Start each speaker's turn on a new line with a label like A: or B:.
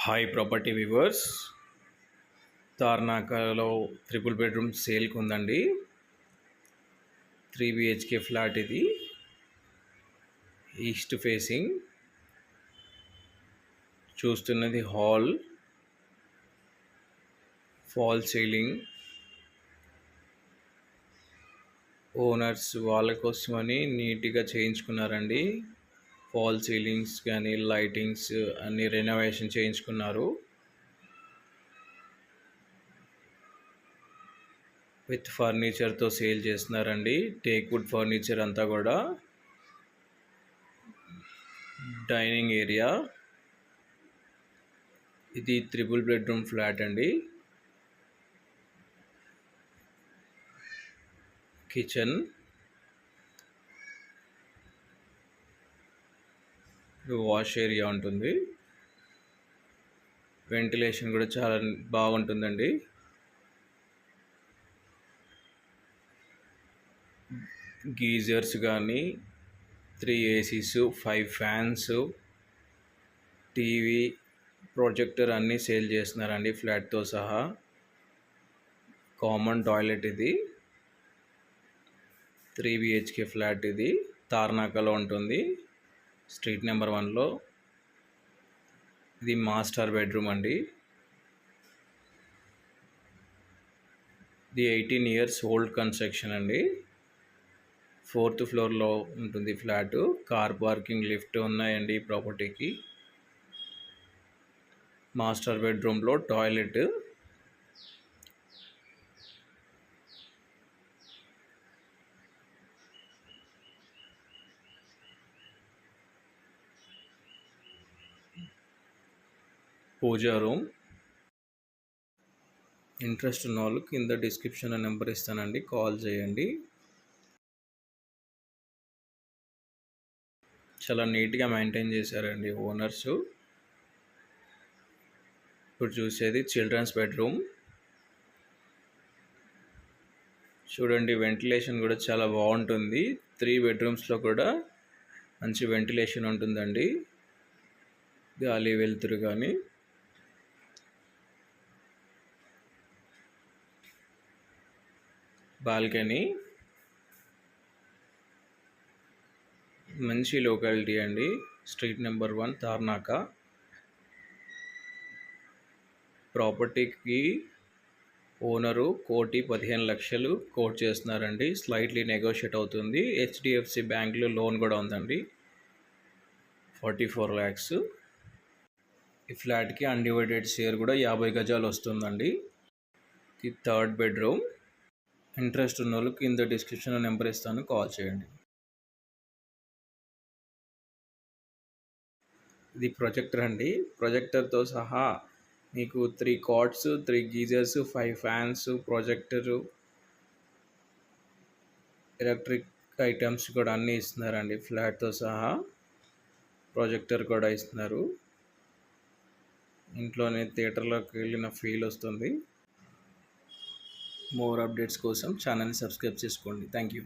A: Hi property viewers, తార్నాకలో triple bedroom సేల్కి ఉందండి. 3 BHK ఫ్లాట్. ఇది ఈస్ట్ ఫేసింగ్. చూస్తున్నది హాల్, ఫాల్ సీలింగ్. ఓనర్స్ వాళ్ళ కోసమని నీట్గా చేయించుకున్నారండి. ఫాల్ సీలింగ్స్ కానీ లైటింగ్స్ అన్ని రెనోవేషన్ చేయించుకున్నారు. విత్ ఫర్నిచర్తో సేల్ చేస్తున్నారండి. టేక్వుడ్ ఫర్నిచర్ అంతా కూడా. Dining area. ఇది ట్రిపుల్ బెడ్రూమ్ ఫ్లాట్ అండి. కిచెన్, వాష్ ఏరియా ఉంటుంది. వెంటిలేషన్ కూడా చాలా బాగుంటుందండి. గీజర్స్ కానీ 3 ACs, 5 ఫ్యాన్స్, టీవీ, ప్రొజెక్టర్ అన్నీ సేల్ చేస్తున్నారండి ఫ్లాట్తో సహా. Common toilet. ఇది 3 BHK ఫ్లాట్. ఇది తార్నాకలో ఉంటుంది, స్ట్రీట్ నెంబర్ 1లో. ఇది మాస్టర్ బెడ్రూమ్ అండి. ఇది 18 years ఓల్డ్ కన్స్ట్రక్షన్ అండి. 4th ఫ్లోర్లో ఉంటుంది ఫ్లాట్. కార్ పార్కింగ్, లిఫ్ట్ ఉన్నాయండి ఈ ప్రాపర్టీకి. మాస్టర్ బెడ్రూమ్లో టాయిలెట్. పూజా రూమ్. ఇంట్రెస్ట్ ఉన్న వాళ్ళు కింద డిస్క్రిప్షన్లో నెంబర్ ఇస్తానండి, కాల్ చేయండి. చాలా నీట్గా మెయింటైన్ చేశారండి ఓనర్స్. ఇప్పుడు చూసేది చిల్డ్రన్స్ బెడ్రూమ్. చూడండి, వెంటిలేషన్ కూడా చాలా బాగుంటుంది. 3 bedrooms కూడా మంచి వెంటిలేషన్ ఉంటుందండి. గాలి వెలుతురు కానీ. బాల్కనీ. మంచి లొకాలిటీ అండి, స్ట్రీట్ నెంబర్ 1 తార్నాక. ప్రాపర్టీకి ఓనరు 1,15,00,000 కోట్ చేస్తున్నారండి. స్లైట్లీ నెగోషియేట్ అవుతుంది. HDFC బ్యాంక్లో లోన్ కూడా ఉందండి, 44 lakhs. ఈ ఫ్లాట్కి అన్డివైడెడ్ షేర్ కూడా 50 గజాలు వస్తుందండి. ఇది 3rd bedroom. ఇంట్రెస్ట్ ఉన్న వాళ్ళు కింద డిస్క్రిప్షన్లో నెంబర్ ఇస్తాను, కాల్ చేయండి. ఇది ప్రొజెక్టర్ అండి. ప్రొజెక్టర్తో సహా మీకు 3 cots, 3 geysers, 5 fans, projector, electric items కూడా అన్నీ ఇస్తున్నారండి ఫ్లాట్తో సహా. ప్రొజెక్టర్ కూడా ఇస్తున్నారు. ఇంట్లోనే థియేటర్లోకి వెళ్ళిన ఫీల్ వస్తుంది. మోర్ అప్డేట్స్ కోసం ఛానల్ని సబ్స్క్రైబ్ చేసుకోండి. Thank you.